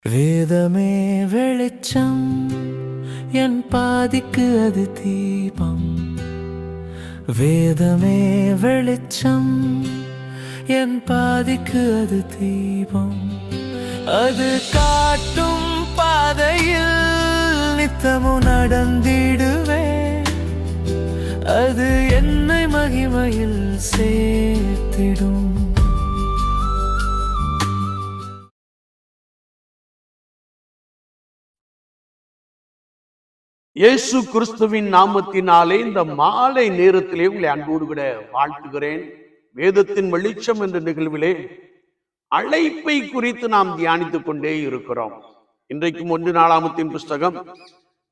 வேதமே வெளிச்சம், என் பாதிக்கு அது தீபம். வேதமே வெளிச்சம், என் பாதிக்கு அது தீபம். அது காட்டும் பாதையில் நித்தமும் நடந்திடுவேன். அது என்னை மகிமையில் சேர்த்திடும். இயேசு கிறிஸ்துவின் நாமத்தினாலே இந்த மாலை நேரத்திலே உங்களை அன்போடு கூட வாழ்த்துகிறேன். வேதத்தின் வெளிச்சம் என்ற நிகழ்விலே அழைப்பை குறித்து நாம் தியானித்துக் கொண்டே இருக்கிறோம். இன்றைக்கும் 1 நாளாகமத்தின் புஸ்தகம்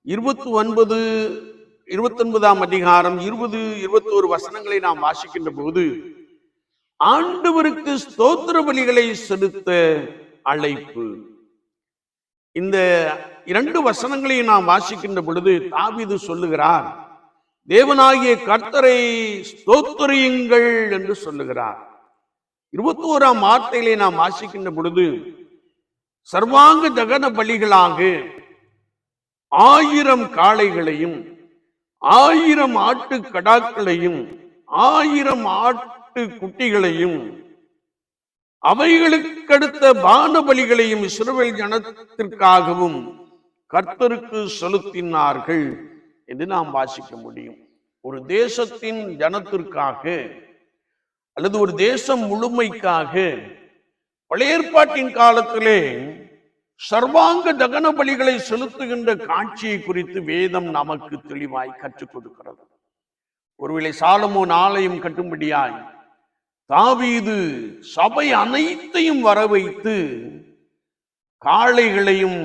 29ஆம் அதிகாரம் 20-21 வசனங்களை நாம் வாசிக்கின்ற போது ஆண்டவருக்கு ஸ்தோத்திர பலிகளை செலுத்த அழைப்பு. இந்த 2 வசனங்களையும் நாம் வாசிக்கின்ற பொழுது தாவீது சொல்லுகிறார், தேவனாகிய கர்த்தரை ஸ்தோத்திரியுங்கள் என்று சொல்லுகிறார். 21ஆம் வார்த்தையிலே நாம் வாசிக்கின்ற பொழுது சர்வாங்க தகன பலிகளாக 1000 காளைகளையும் 1000 ஆட்டு கடாக்களையும் 1000 ஆட்டு குட்டிகளையும் அவைகளுக்கடுத்த பான பலிகளையும் இஸ்ரவேல் ஜனத்திற்காகவும் கர்த்தருக்கு செலுத்தினார்கள் என்று நாம் வாசிக்க முடியும். ஒரு தேசத்தின் ஜனத்திற்காக அல்லது ஒரு தேசம் முழுமைக்காக பழைய ஏற்பாட்டின் காலத்திலே சர்வாங்க தகன பலிகளை செலுத்துகின்ற காட்சியை குறித்து வேதம் நமக்கு தெளிவாய் கற்றுக் கொடுக்கிறது. ஒருவேளை சாலமோன் ஆலயம் கட்டும்படியாய் தாவீது சபை அனைத்தையும் வர வைத்து காளைகளையும்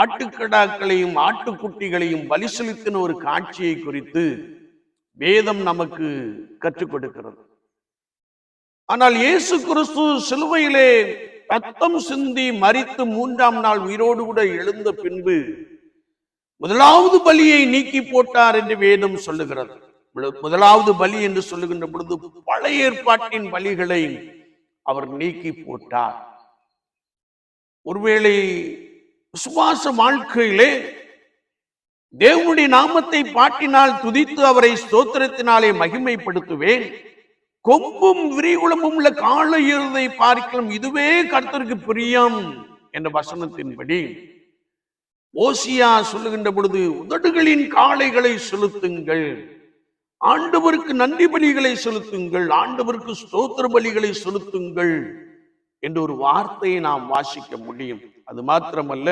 ஆட்டுக்கடாக்களையும் ஆட்டுக்குட்டிகளையும் பலி செலுத்தின ஒரு காட்சியை குறித்து வேதம் நமக்கு கற்றுக் கொடுக்கிறது. ஆனால் இயேசு கிறிஸ்து சிலுவையிலே ரத்தம் சிந்தி மரித்து 3ஆம் நாள் உயிரோடு கூட எழுந்த பின்பு முதலாவது பலியை நீக்கி போட்டார் என்று வேதம் சொல்லுகிறது. முதலாவது பலி என்று சொல்லுகின்ற பொழுது பழைய ஏற்பாட்டின் பலிகளை அவர் நீக்கி போட்டார். ஒருவேளை விசுவாச வாழ்க்கையிலே தேவனுடைய நாமத்தை பாட்டினால் துதித்து அவரை ஸ்தோத்திரத்தினாலே மகிமைப்படுத்துவேன், கொம்பும் விரிகுளமும் உள்ள காளையை பார்க்கலாம், இதுவே கர்த்தருக்கு பிரியம் என்ற வசனத்தின்படி ஓசியா சொல்லுகின்ற பொழுது உதடுகளின் காளைகளை செலுத்துங்கள், ஆண்டவருக்கு நன்றி பலிகளை செலுத்துங்கள், ஆண்டவருக்கு ஸ்தோத்திர பலிகளை செலுத்துங்கள் என்ற ஒரு வார்த்தையை நாம் வாசிக்க முடியும். அது மாத்திரமல்ல,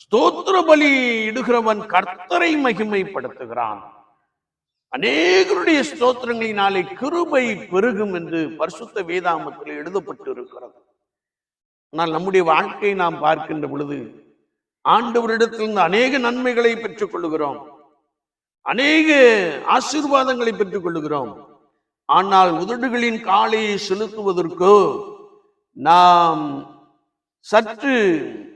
ஸ்தோத்திர பலி இடுகிறவன் கர்த்தரை மகிமைப்படுத்துகிறான். அநேகருடைய ஸ்தோத்திரங்களினாலே கிருபை பெருகும் என்று பரிசுத்த வேதாகமத்தில் எழுதப்பட்டு இருக்கிறது. ஆனால் நம்முடைய வாழ்க்கையை நாம் பார்க்கின்ற பொழுது ஆண்டவரிடத்திலிருந்து அநேக நன்மைகளை பெற்றுக் கொள்ளுகிறோம், அநேக ஆசீர்வாதங்களை பெற்றுக் கொள்ளுகிறோம். ஆனால் உதடுகளின் காளையை செலுத்துவதற்கோ நாம் சற்று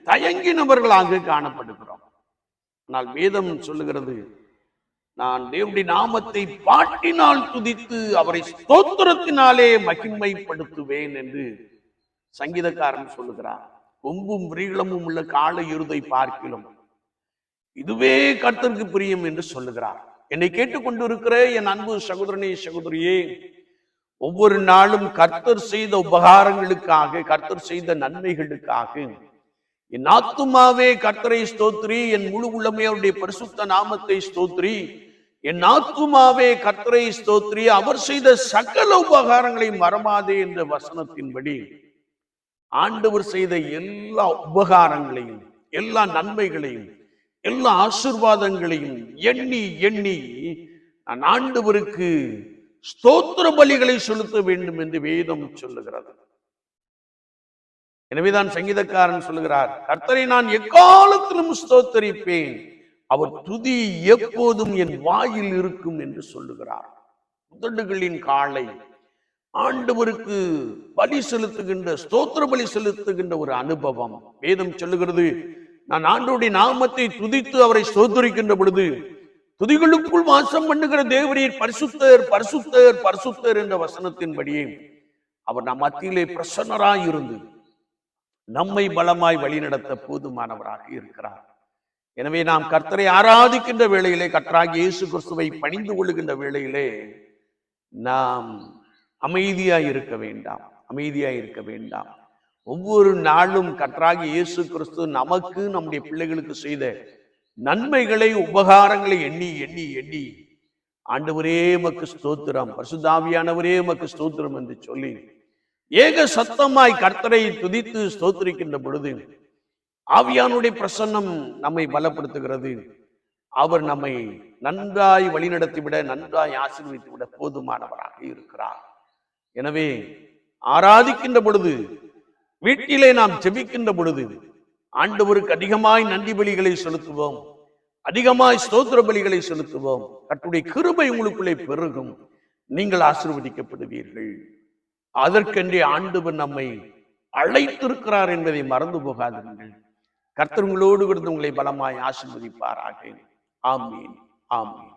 தயங்கினவர்களாக காணப்படுகிறோம். ஆனால் வேதம் சொல்லுகிறது, நான் தேவனுடைய நாமத்தை பாட்டினால் துதித்து அவரை ஸ்தோத்திரத்தினாலே மகிமைப்படுத்துவேன் என்று சங்கீதக்காரன் சொல்லுகிறார். கொம்பும் விரிகுளமும் உள்ள காளை எருதை பார்க்கிலும் இதுவே கர்த்தருக்கு பிரியம் என்று சொல்லுகிறார். என்னை கேட்டுக்கொண்டிருக்கிற என் அன்பு சகோதரனே சகோதரியே, ஒவ்வொரு நாளும் கர்த்தர் செய்த உபகாரங்களுக்காக, கர்த்தர் செய்த நன்மைகளுக்காக என் ஆத்துமாவே கர்த்தரை ஸ்தோத்திரி, என் முழு உள்ளமே அவருடைய பரிசுத்த நாமத்தை ஸ்தோத்திரி, என் ஆத்துமாவே கர்த்தரை ஸ்தோத்திரி, அவர் செய்த சகல உபகாரங்களை மறவாதே என்ற வசனத்தின்படி ஆண்டவர் செய்த எல்லா உபகாரங்களையும், எல்லா நன்மைகளையும், எல்லா ஆசீர்வாதங்களையும் எண்ணி எண்ணி நான் ஆண்டவருக்கு ஸ்தோத்திர பலிகளை செலுத்த வேண்டும் என்று வேதம் சொல்லுகிறது. எனவேதான் சங்கீதக்காரன் சொல்லுகிறார், கர்த்தரை நான் எக்காலத்திலும் ஸ்தோத்தரிப்பேன், அவர் துதி எப்போதும் என் வாயில் இருக்கும் என்று சொல்லுகிறார். உதடுகளின் காளை ஆண்டவருக்கு பலி செலுத்துகின்ற, ஸ்தோத்திர பலி செலுத்துகின்ற ஒரு அனுபவம். வேதம் சொல்லுகிறது, நான் ஆண்டவருடைய நாமத்தை துதித்து அவரை ஸ்தோத்திரிக்கின்ற பொழுது துதிகளுக்குள் வாசம் பண்ணுகிற தேவரீர் பரிசுத்தர் பரிசுத்தர் பரிசுத்தர் என்ற வசனத்தின்படியே அவர் நம் மத்தியிலே பிரசன்னராய் இருந்து நம்மை பலமாய் வழிநடத்த போதுமானவராக இருக்கிறார். எனவே நாம் கர்த்தரை ஆராதிக்கின்ற வேளையிலே, கர்த்தராகிய இயேசு கிறிஸ்துவை பணிந்து கொள்ளுகின்ற வேளையிலே நாம் அமைதியாய் இருக்க வேண்டாம், அமைதியாய் இருக்க வேண்டாம். ஒவ்வொரு நாளும் கர்த்தராகிய இயேசு கிறிஸ்து நமக்கு, நம்முடைய பிள்ளைகளுக்கு செய்த நன்மைகளை, உபகாரங்களை எண்ணி எண்ணி எண்ணி ஆண்டவரே உமக்கு ஸ்தோத்திரம், பரிசுத்த ஆவியானவரே உமக்கு ஸ்தோத்திரம் என்று சொல்லி ஏக சத்தமாய் கர்த்தரை துதித்து ஸ்தோத்திரிக்கின்ற பொழுது ஆவியானுடைய பிரசன்னம் நம்மை பலப்படுத்துகிறது. அவர் நம்மை நன்றாய் வழிநடத்திவிட, நன்றாய் ஆசீர்வதித்து விட போதுமானவராக இருக்கிறார். எனவே ஆராதிக்கின்ற பொழுது, வீட்டிலே நாம் ஜெபிக்கின்ற பொழுது ஆண்டவருக்கு அதிகமாய் நன்றி பலிகளை செலுத்துவோம், அதிகமாய் ஸ்தோத்திர பலிகளை செலுத்துவோம். கர்த்தருடைய கிருபை உங்களுக்குள்ளே பெருகும், நீங்கள் ஆசீர்வதிக்கப்படுவீர்கள். அதற்கென்றே ஆண்டவர் நம்மை அழைத்திருக்கிறார் என்பதை மறந்து போகாதீர்கள். கர்த்தர் உங்களோடு இருந்து உங்களை பலமாய் ஆசீர்வதிப்பாராக. ஆமீன், ஆமீன்.